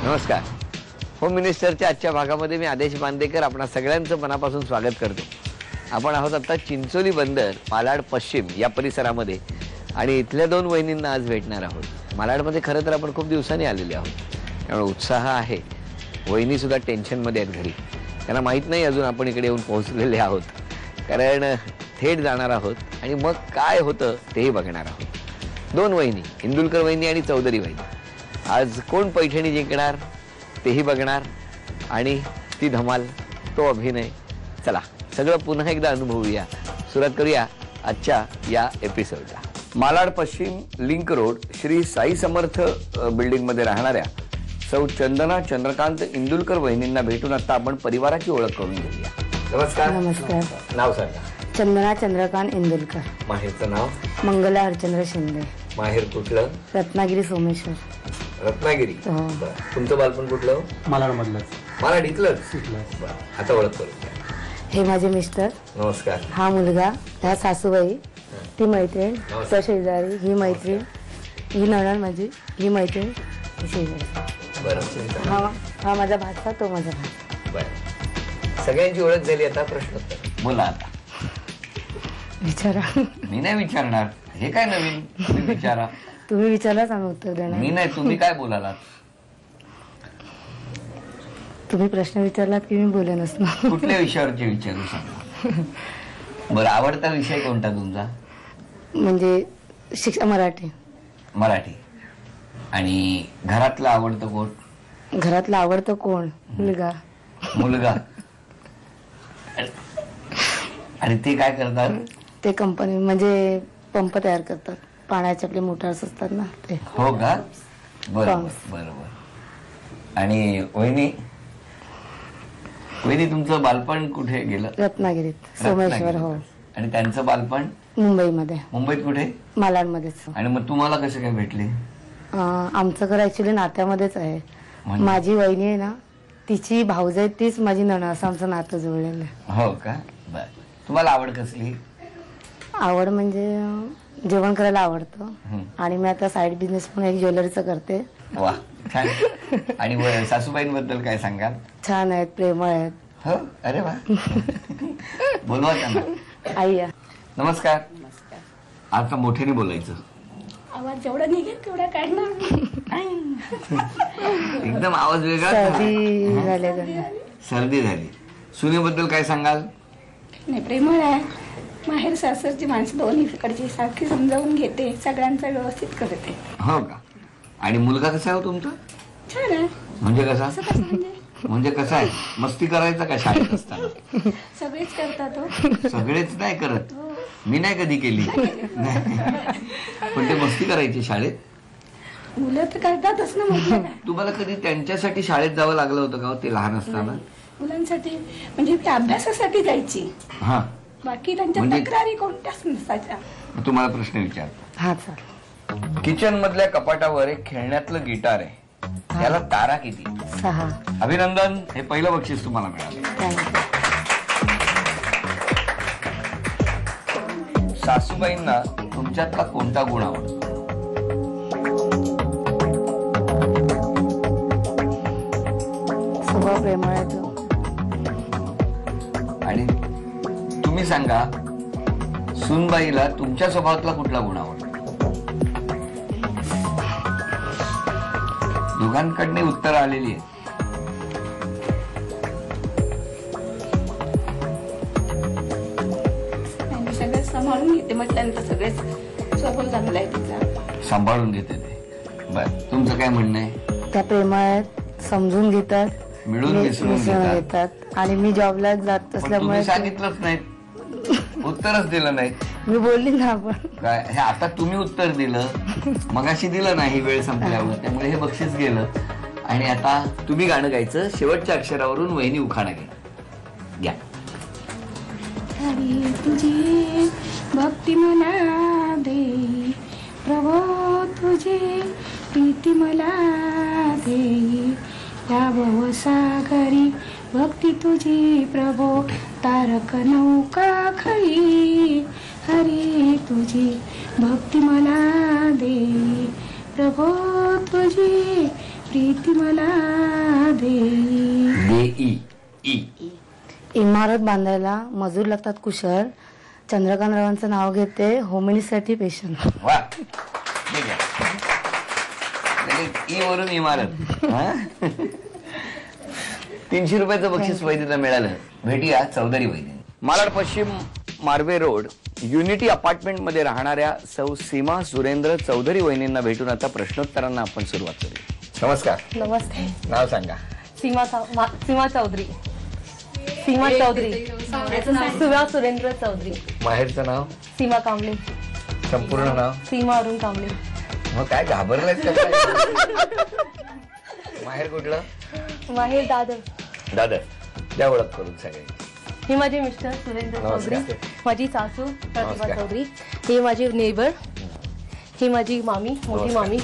नमस्कार. होम मिनिस्टरच्या आजच्या भागामध्ये मी आदेश बांदेकर आपणा सगळ्यांचं मनापासून स्वागत करतो. आपण आहोत आता चिंचोली बंदर मालाड पश्चिम या परिसरामध्ये आणि इथल्या दोन वहिनींना आज भेटणार आहोत. मालाडमध्ये खरं तर आपण खूप दिवसांनी आलेले आहोत, त्यामुळे उत्साह आहे. वहिनी सुद्धा टेन्शनमध्ये आहेत घरी. त्यांना माहीत नाही अजून आपण इकडे येऊन पोहोचलेले आहोत, कारण थेट जाणार आहोत आणि मग काय होतं तेही बघणार आहोत. दोन वहिनी, इंदुलकर वहिनी आणि चौधरी वहिनी. आज कोण पैठणी जिंकणार तेही बघणार आणि ती धमाल, तो अभिनय. चला सगळं पुन्हा एकदा अनुभवूया. सुरुवात करूया आजच्या या एपिसोडला. मालाड पश्चिम लिंक रोड श्री साई समर्थ बिल्डिंगमध्ये राहणाऱ्या सौ चंदना चंद्रकांत इंदुलकर वहिनींना भेटून आता आपण परिवाराची ओळख करून घेऊया. नमस्कार. नमस्कार. नाव सांगा. चंदना चंद्रकांत इंदुलकर. माहेरचं नाव? मंगला हरचंद्र शिंदे. माहेर कुठलं? रत्नागिरी सोमेश्वर. रत्नागिरी. तुमचं बालपण कुठलं? मालाडमधलंच. मालाड इथलंच. आता ओळख करू. हे माझे मिस्टर. नमस्कार. हा मुलगा, ह्या सासूबाई, ती मैत्रीण, तो शेजारी, ही मैत्रीण, ही नणंद माझी, ही मैत्रीण, ही शेजारी. बरं. हा माझा भाचा, तो माझा भाचा. बरं. सगळ्यांची ओळख झाली. आता प्रश्न बोला. आता विचारा. मी नाही विचारणार. हे काय नवीन? तुम्ही विचारा. तुम्ही विचारलाच आम्ही उत्तर देणार. मी नाही. तुम्ही काय बोलालात? तुम्ही प्रश्न विचारलात की मी बोले नसणार. कुठल्या विषयावरचे विचारू सांगा. बरं. आवडता विषय कोणता तुमचा? म्हणजे मराठी. मराठी. आणि घरातलं आवडतं कोण? घरातलं आवडतं कोण? मुलगा. मुलगा. आणि ते काय करतात? ते कंपनी म्हणजे पंप तयार करतात, पाण्याचे आपले मोटार्स असतात ना ते. हो का? बरोबर बरोबर. आणि वहिनी? वहिनी तुमचं बालपण कुठे गेलं? रत्नागिरीत सोमेश्वर. हो. आणि त्यांचं बालपण? मुंबईमध्ये. मुंबईत कुठे? मालाडमध्येच. आणि मग तुम्हाला कसे काय भेटले? आमचं घर ऍक्च्युली नात्यामध्येच आहे. माझी वहिनी आहे ना, तिची भाऊज आहे, तीच माझी नणंद, असं आमचं नातं जुळलेलं आहे. हो का? बर. तुम्हाला आवड कसली? आवड म्हणजे जेवण करायला आवडतं आणि मी आता साईड बिझनेस पण एक ज्वेलरीचं करते. वा, छान. आणि सासूबाईंबद्दल काय सांगाल? छान आहेत, प्रेमळ आहेत. हो. अरे वा. बोलवा त्यांना. आई या. नमस्कार. आता मोठ्याने बोलायचं. आवाज जेवढा निघेल तेवढा काढणार. एकदम आवाज वेगळा. सर्दी झाली. सुनेबद्दल काय सांगाल? नाही, प्रेमळ आहे. माहेर सासरची माणसं दोन्हीकडची सारखी समजावून घेते, सगळ्यांचा व्यवस्थित करते. हो का? आणि मुलगा कसा आहे तुमचा? छान आहे. म्हणजे कसा? म्हणजे म्हणजे कसा आहे? मस्ती करायचा का शाळेत असताना? सगळेच करतात. हो. सगळेच नाही करत. मी नाही कधी केली. पण ते मस्ती करायची शाळेत. मुलं तर करतातच ना. म्हटलं तुम्हाला कधी त्यांच्यासाठी शाळेत जावं लागलं होतं का ते लहान असताना? मुलांसाठी म्हणजे ती अभ्यासासाठी जायची. हा. बाकी त्यांच्या तक्रारी कोणत्याच नसायच्या. तुम्हाला प्रश्न विचारतो. हा चालेल. किचन मधल्या कपाटावर एक खेळण्यातलं गिटार आहे. त्याला तारा किती? 6. अभिनंदन. हे पहिलं बक्षीस तुम्हाला मिळालं. थँक्यू. सासूबाईंना तुमच्यातला कोणता गुण आवडतो? स्वभाव प्रेमळ आहे तो. आणि तुम्ही सांगा, सूनबाईला तुमच्या स्वभावातला कुठला गुण आवडतो? दोघांकडने उत्तर आलेली आहे. सगळं सांभाळून घेते म्हटल्यानंतर सगळेच स्वभाव चांगला आहे तिचा. सांभाळून घेते ते. बर. तुमचं काय म्हणणं आहे? त्या प्रेमळ आहेत, समजून घेतात, मिळून मिसळून घेतात. आणि मी जॉबला जात असल्यामुळे सांगितलंच नाही, उत्तरच दिलं नाही. मी बोलली ना आपण. काय हे आता तुम्ही उत्तर दिलं, मगाशी दिलं नाही वेळ संपल्यावर, त्यामुळे हे बक्षीस गेलं. आणि आता तुम्ही गाणं गायचं. शेवटच्या अक्षरावरून वहिनी उखाणा घ्या. हरी तुझी भक्ती मला दे प्रभो, तुझी प्रीती मला दे या भवसागरी भक्ती तुझी प्रभो, तारक नौका खरी. हरी तुझी भक्ती मला दे प्रभो, तुझी प्रीती मला ई ई इमारत बांधायला मजूर लागतात कुशल. चंद्रकांतरावांचं नाव घेते. होम मिनिस्टरसाठी पेशंट. वा ठीक आहे. ई वरून इमारत. हा? 300 रुपयाचं बक्षीस वैदिला मिळालं. भेटूया चौधरी वैदी. मालाड पश्चिम मार्वे रोड युनिटी अपार्टमेंट मध्ये राहणाऱ्या सौ सीमा सुरेंद्र चौधरी वहिनींना भेटून आता प्रश्नोत्तरांना आपण सुरुवात करूया. नमस्कार. नमस्ते. नाव सांगा. सीमा चौधरी. सीमा चौधरी. सीमा सुरेंद्र चौधरी. माहेरचं नाव. सीमा कांबळे. संपूर्ण नाव. सीमा अरुण कांबळे. मग काय घाबरलायच का काय? माहेर कुठलं. माहेर दादर. दादर. द्या ओळख करून सगळे. ही माझी मिस्टर सुरेंद्र चौधरी. नमस्कार. माझी सासू प्रतिभा नमस्कार. चौधरी. ही माझी नेबर. ही माझी मामी, मोठी नमस्कार. मामी.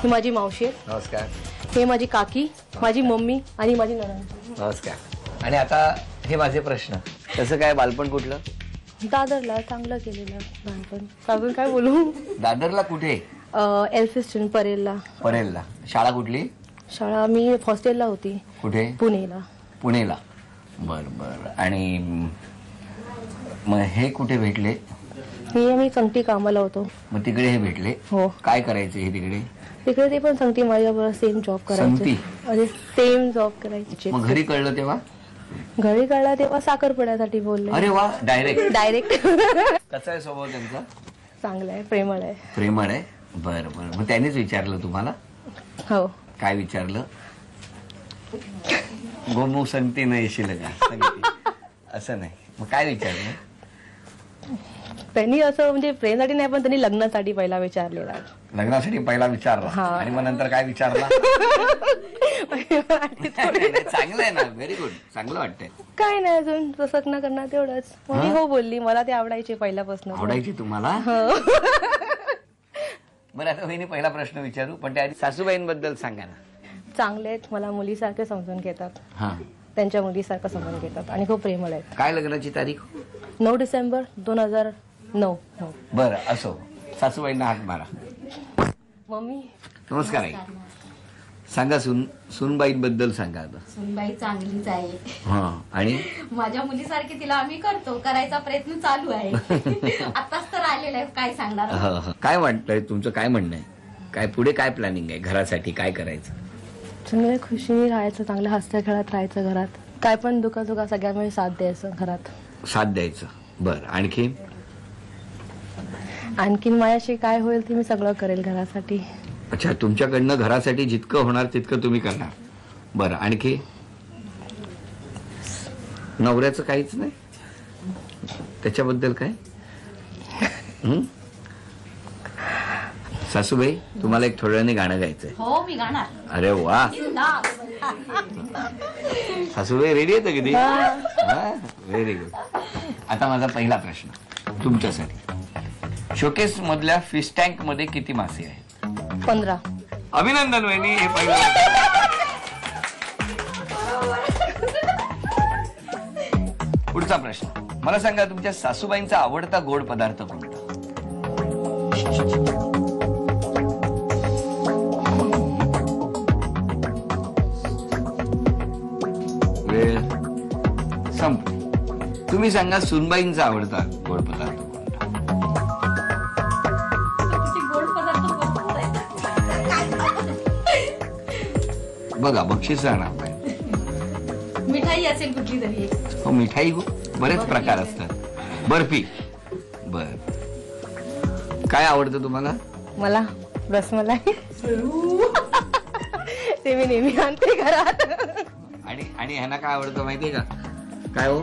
ही माझी मावशी. नमस्कार. हे माझी काकी, माझी मम्मी आणि माझी नणंद. नमस्कार. आणि आता हे माझे प्रश्न. तसं काय बालपण कुठलं. दादरला चांगलं केलेलं लहानपण. अजून काय बोलू. दादरला कुठे. एल्फी स्टुडंट परेलला. परेलला. शाळा कुठली. शाळा मी हॉस्टेलला होती कुठे. पुणेला. पुणेला. बर बर. आणि मग हे कुठे भेटले. मी आम्ही संगती कामाला होतो. मग तिकडे हे भेटले. हो. काय करायचे हे तिकडे. तिकडे ते पण संगती माझ्याबरोबर सेम जॉब करायचे. संगती? अरे सेम जॉब करायचे. मग घरी कळलं तेव्हा. घरी काढला तेव्हा साखरपुड्यासाठी बोलले. अरे वा. डायरेक्ट. डायरेक्ट. कसा आहे स्वभाव त्यांचा. चांगलं आहे, प्रेमळ आहे. प्रेमळ आहे. बर बर. मग त्यानेच विचारलं तुम्हाला. हो. काय विचारलं. गोमू संगती नाही येशील का. संगती. असं नाही. मग काय विचारलं. त्यांनी असं म्हणजे प्रेमसाठी नाही पण त्यांनी लग्नासाठी पहिला विचारलेला. लग्नासाठी पहिला विचारला. हा. आणि मग नंतर काय विचारला. चांगलं आहे ना. Very good. चांगलं वाटतंय. काय नाही अजून प्रसन्न करणार तेवढंच. मग मी हो बोलली. मला ते आवडायचे पहिल्यापासून. आवडायची तुम्हाला. बरं आता वहिनी पहिला प्रश्न विचारू पण त्या आधी सासूबाईंबद्दल सांगा ना. चांगले आहेत. मला मुलीसारखे समजून घेतात. हा. त्यांच्या मुलीसारखं समजून घेतात आणि खूप प्रेमळ आहेत. काय लग्नाची तारीख. 9 डिसेंबर 2009. हो. बरं असो. सासूबाईंना हाक मारा. मम्मी. नमस्कार आई. सांगा सुनबाईंबद्दल सांगा आता. सुनबाई चांगलीच आहे. हा. आणि माझ्या मुलीसारखी तिला आम्ही करतो. करायचा प्रयत्न चालू आहे. आताच तर आलेला आहे. काय सांगणार. हा, हा. काय वाटतंय तुमचं. काय म्हणणं आहे. काय पुढे काय प्लॅनिंग आहे घरासाठी. काय करायचं. चांगलं खुशीने राहायचं. चांगलं हसत्या खेळात राहायचं घरात. काय पण दुखा सगळ्यांमध्ये साथ द्यायचं घरात. साथ द्यायचं. बरं. आणखी. आणखीन माझ्याशी काय होईल ते मी सगळं करेल घरासाठी. अच्छा. तुमच्याकडनं घरासाठी जितकं होणार तितकं तुम्ही करणार. बरं. आणखी. नवऱ्याचं काहीच नाही. त्याच्याबद्दल काय. सासूबाई तुम्हाला एक थोड्या वेळाने गाणं गायचंय. हो मी गाणार. अरे वा. सासूबाई रेडी येतं किती. Very good. आता माझा पहिला प्रश्न तुमच्यासाठी. शोकेस मधल्या फिश टँक मध्ये किती मासे आहेत. 15. अभिनंदन वहिनी. हे पहिलं. पुढचा प्रश्न. मला सांगा तुमच्या सासूबाईंचा आवडता गोड पदार्थ कोणता. वेळ संप. तुम्ही सांगा सुनबाईंचा आवडता गोड पदार्थ कोणता. बघा बक्षीस राहणार नाही. मिठाई असेल कुठली तरी. हो. मिठाई बरेच प्रकार असतात. बर्फी. बर. काय आवडतं तुम्हाला. मला रसमलाई. ते मी नेहमी आणते घरात. आणि ह्यांना काय आवडतं माहितीये का. काय हो.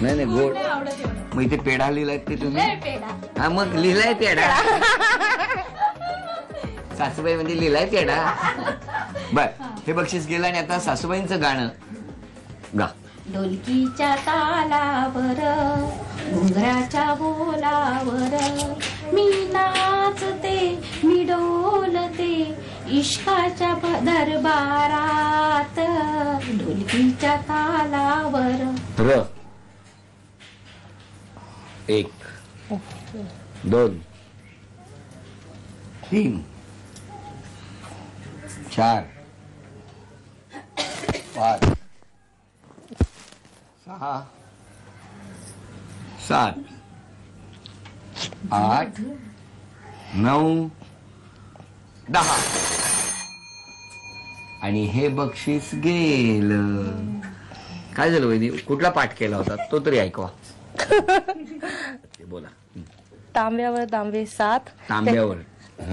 नाही गोड. मग इथे पेढा लिहिलाय ते तुम्ही. हा मग लिहिलाय पेढा. सासूबाई म्हणजे लिहिलाय पेढा. बर. हे बक्षीस गेलं. आणि आता सासूबाईंचं गाणं गा. ढोलकीच्या तालावर घुंगराच्या बोलावर मी नाचते मी डोलते इश्काच्या दरबारात ढोलकीच्या तालावर. र. 1 2 3 4 5 6 7 8 9 10 आणि हे बक्षीस गेलं. काय झालं वहिनी? कुठला पाठ केला होता तो तरी ऐकवा. बोला. तांब्यावर तांबे 7 तांब्यावर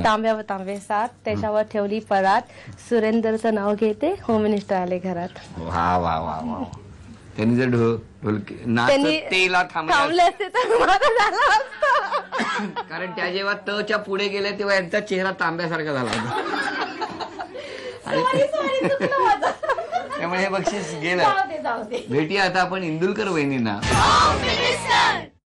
तांब्यावर तांबे 7 त्याच्यावर ठेवली परात. सुरेंद्रचं नाव घेते होम मिनिस्टर आले घरात. वा वा वा वा. त्यांनी जर ढोलकी त्यांनी तेला थांबले असते तर माझं झालं असतं. कारण त्या जेव्हा तच्या पुढे गेल्या तेव्हा यांचा चेहरा तांब्यासारखा झाला होता. त्यामुळे हे बक्षीस गेलं. जाऊ दे भेटूया आता आपण इंदुलकर वहिनींना. Home minister